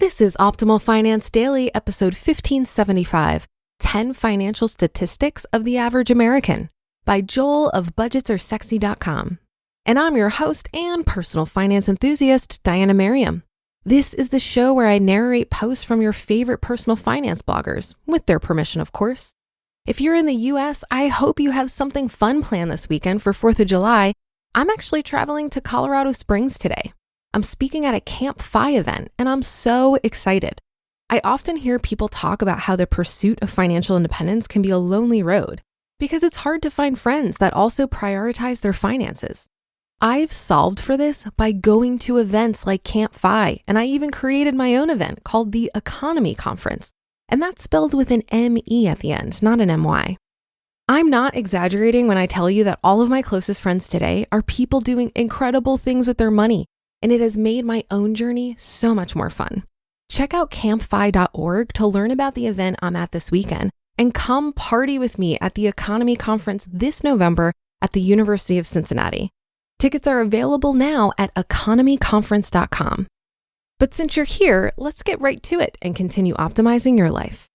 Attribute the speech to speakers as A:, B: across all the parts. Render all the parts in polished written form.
A: This is Optimal Finance Daily, episode 1575, 10 Financial Statistics of the Average American by Joel of BudgetsAreSexy.com. And I'm your host and personal finance enthusiast, Diana Merriam. This is the show where I narrate posts from your favorite personal finance bloggers, with their permission, of course. If you're in the US, I hope you have something fun planned this weekend for 4th of July. I'm actually traveling to Colorado Springs today. I'm speaking at a Camp FI event, and I'm so excited. I often hear people talk about how the pursuit of financial independence can be a lonely road because it's hard to find friends that also prioritize their finances. I've solved for this by going to events like Camp FI, and I even created my own event called the Economy Conference, and that's spelled with an M-E at the end, not an M-Y. I'm not exaggerating when I tell you that all of my closest friends today are people doing incredible things with their money, and it has made my own journey so much more fun. Check out campfi.org to learn about the event I'm at this weekend, and come party with me at the Economy Conference this November at the University of Cincinnati. Tickets are available now at economyconference.com. But since you're here, let's get right to it and continue optimizing your life.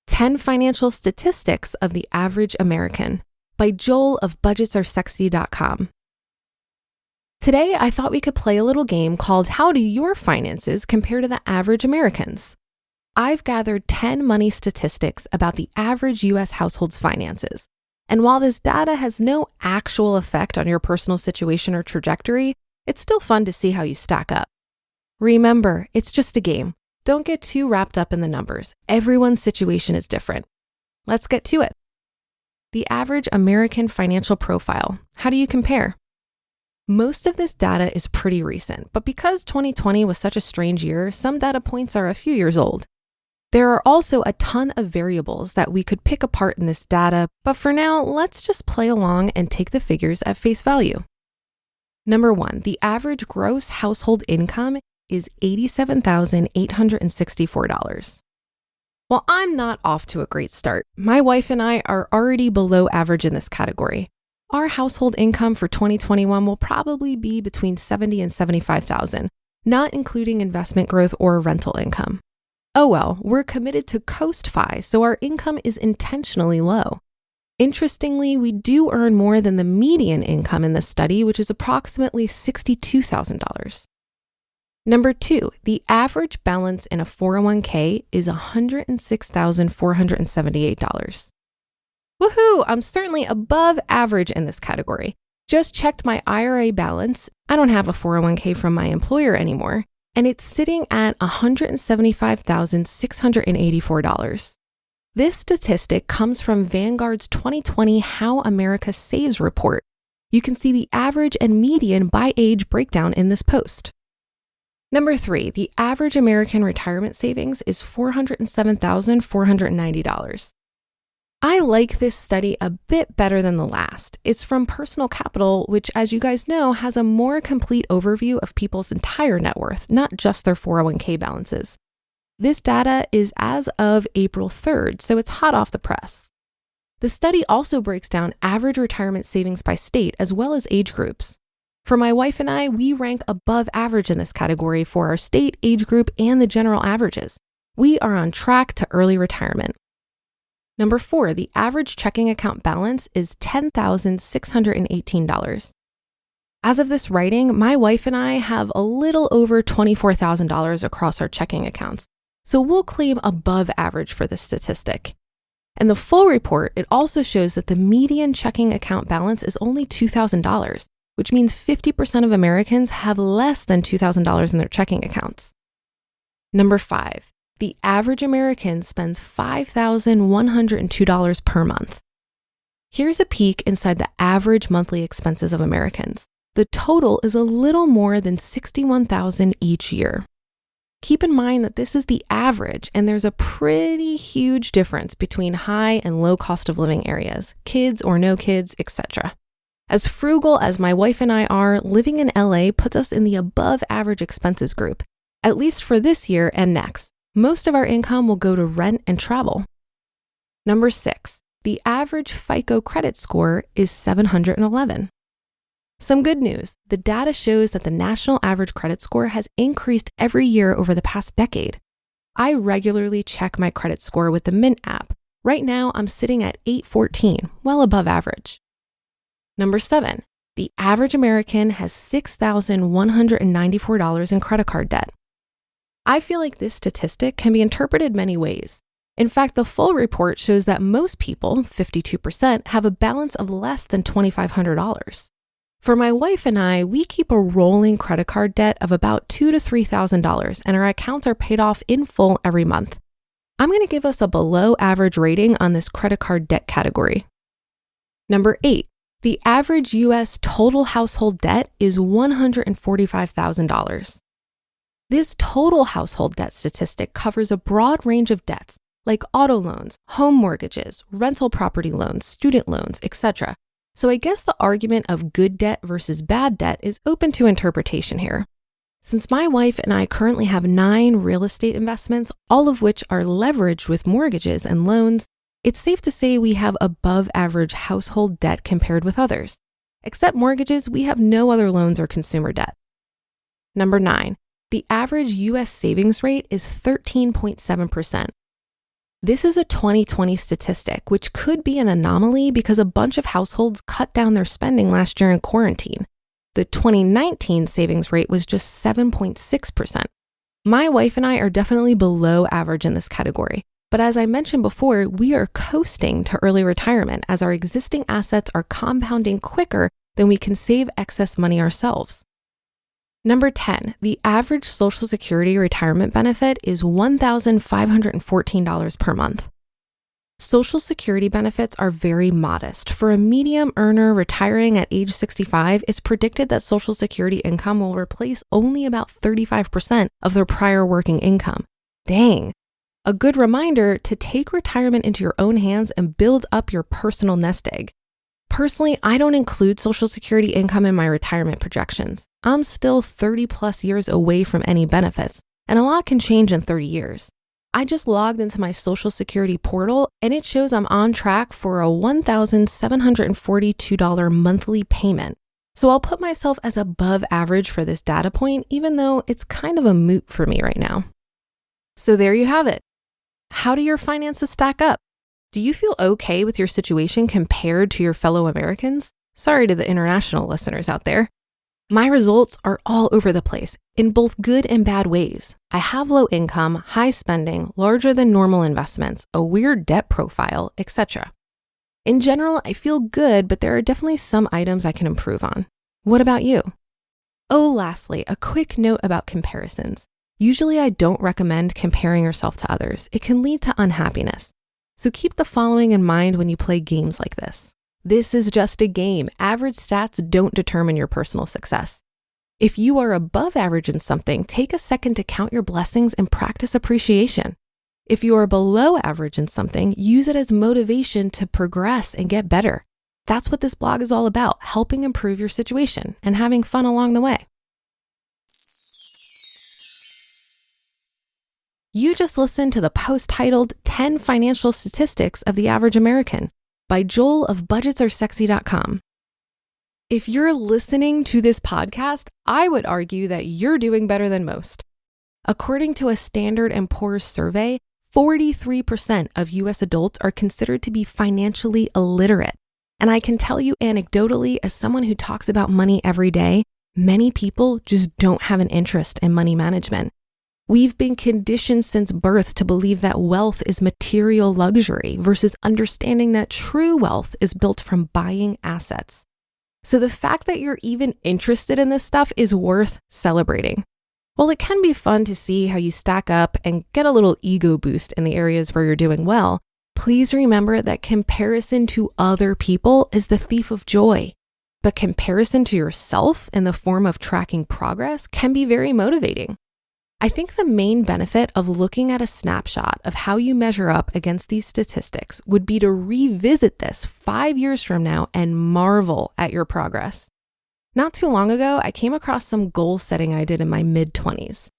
A: 10 Financial Statistics of the Average American by Joel of BudgetsAreSexy.com. Today, I thought we could play a little game called How Do Your Finances Compare to the Average Americans? I've gathered 10 money statistics about the average US household's finances. And while this data has no actual effect on your personal situation or trajectory, it's still fun to see how you stack up. Remember, it's just a game. Don't get too wrapped up in the numbers. Everyone's situation is different. Let's get to it. The average American financial profile. How do you compare? Most of this data is pretty recent, but because 2020 was such a strange year, some data points are a few years old. There are also a ton of variables that we could pick apart in this data, but for now, let's just play along and take the figures at face value. Number 1, the average gross household income is $87,864. While I'm not off to a great start, my wife and I are already below average in this category. Our household income for 2021 will probably be between $70,000 and $75,000, not including investment growth or rental income. Oh well, we're committed to Coast FI, so our income is intentionally low. Interestingly, we do earn more than the median income in this study, which is approximately $62,000. Number 2, the average balance in a 401k is $106,478. Woohoo! I'm certainly above average in this category. Just checked my IRA balance. I don't have a 401k from my employer anymore, and it's sitting at $175,684. This statistic comes from Vanguard's 2020 How America Saves report. You can see the average and median by age breakdown in this post. Number 3, the average American retirement savings is $407,490. I like this study a bit better than the last. It's from Personal Capital, which, as you guys know, has a more complete overview of people's entire net worth, not just their 401k balances. This data is as of April 3rd, so it's hot off the press. The study also breaks down average retirement savings by state as well as age groups. For my wife and I, we rank above average in this category for our state, age group, and the general averages. We are on track to early retirement. Number 4, the average checking account balance is $10,618. As of this writing, my wife and I have a little over $24,000 across our checking accounts, so we'll claim above average for this statistic. In the full report, it also shows that the median checking account balance is only $2,000. Which means 50% of Americans have less than $2,000 in their checking accounts. Number 5, the average American spends $5,102 per month. Here's a peek inside the average monthly expenses of Americans. The total is a little more than $61,000 each year. Keep in mind that this is the average, and there's a pretty huge difference between high and low cost of living areas, kids or no kids, etc. As frugal as my wife and I are, living in LA puts us in the above average expenses group, at least for this year and next. Most of our income will go to rent and travel. Number 6, the average FICO credit score is 711. Some good news. The data shows that the national average credit score has increased every year over the past decade. I regularly check my credit score with the Mint app. Right now, I'm sitting at 814, well above average. Number 7, the average American has $6,194 in credit card debt. I feel like this statistic can be interpreted many ways. In fact, the full report shows that most people, 52%, have a balance of less than $2,500. For my wife and I, we keep a rolling credit card debt of about $2,000 to $3,000, and our accounts are paid off in full every month. I'm going to give us a below average rating on this credit card debt category. Number 8, the average US total household debt is $145,000. This total household debt statistic covers a broad range of debts like auto loans, home mortgages, rental property loans, student loans, etc. So I guess the argument of good debt versus bad debt is open to interpretation here. Since my wife and I currently have 9 real estate investments, all of which are leveraged with mortgages and loans, it's safe to say we have above average household debt compared with others. Except mortgages, we have no other loans or consumer debt. Number 9, the average US savings rate is 13.7%. This is a 2020 statistic, which could be an anomaly because a bunch of households cut down their spending last year in quarantine. The 2019 savings rate was just 7.6%. My wife and I are definitely below average in this category, but as I mentioned before, we are coasting to early retirement as our existing assets are compounding quicker than we can save excess money ourselves. Number 10, the average Social Security retirement benefit is $1,514 per month. Social Security benefits are very modest. For a medium earner retiring at age 65, it's predicted that Social Security income will replace only about 35% of their prior working income. Dang. A good reminder to take retirement into your own hands and build up your personal nest egg. Personally, I don't include Social Security income in my retirement projections. I'm still 30 plus years away from any benefits, and a lot can change in 30 years. I just logged into my Social Security portal, and it shows I'm on track for a $1,742 monthly payment. So I'll put myself as above average for this data point, even though it's kind of a moot for me right now. So there you have it. How do your finances stack up? Do you feel okay with your situation compared to your fellow Americans? Sorry to the international listeners out there. My results are all over the place in both good and bad ways. I have low income, high spending, larger than normal investments, a weird debt profile, etc. In general, I feel good, but there are definitely some items I can improve on. What about you? Oh, lastly, a quick note about comparisons. Usually I don't recommend comparing yourself to others. It can lead to unhappiness. So keep the following in mind when you play games like this. This is just a game. Average stats don't determine your personal success. If you are above average in something, take a second to count your blessings and practice appreciation. If you are below average in something, use it as motivation to progress and get better. That's what this blog is all about, helping improve your situation and having fun along the way. You just listened to the post titled 10 Financial Statistics of the Average American by Joel of budgetsaresexy.com. If you're listening to this podcast, I would argue that you're doing better than most. According to a Standard & Poor's survey, 43% of US adults are considered to be financially illiterate. And I can tell you anecdotally, as someone who talks about money every day, many people just don't have an interest in money management. We've been conditioned since birth to believe that wealth is material luxury versus understanding that true wealth is built from buying assets. So the fact that you're even interested in this stuff is worth celebrating. While it can be fun to see how you stack up and get a little ego boost in the areas where you're doing well, please remember that comparison to other people is the thief of joy. But comparison to yourself in the form of tracking progress can be very motivating. I think the main benefit of looking at a snapshot of how you measure up against these statistics would be to revisit this 5 years from now and marvel at your progress. Not too long ago, I came across some goal setting I did in my mid-20s.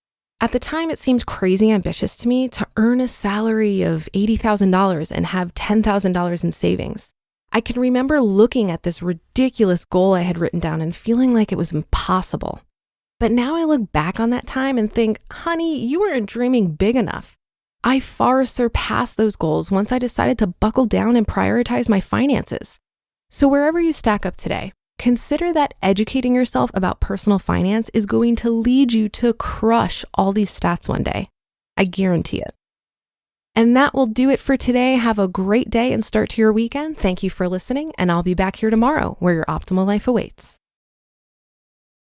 A: At the time, it seemed crazy ambitious to me to earn a salary of $80,000 and have $10,000 in savings. I can remember looking at this ridiculous goal I had written down and feeling like it was impossible. But now I look back on that time and think, honey, you weren't dreaming big enough. I far surpassed those goals once I decided to buckle down and prioritize my finances. So wherever you stack up today, consider that educating yourself about personal finance is going to lead you to crush all these stats one day. I guarantee it. And that will do it for today. Have a great day and start to your weekend. Thank you for listening, and I'll be back here tomorrow where your optimal life awaits.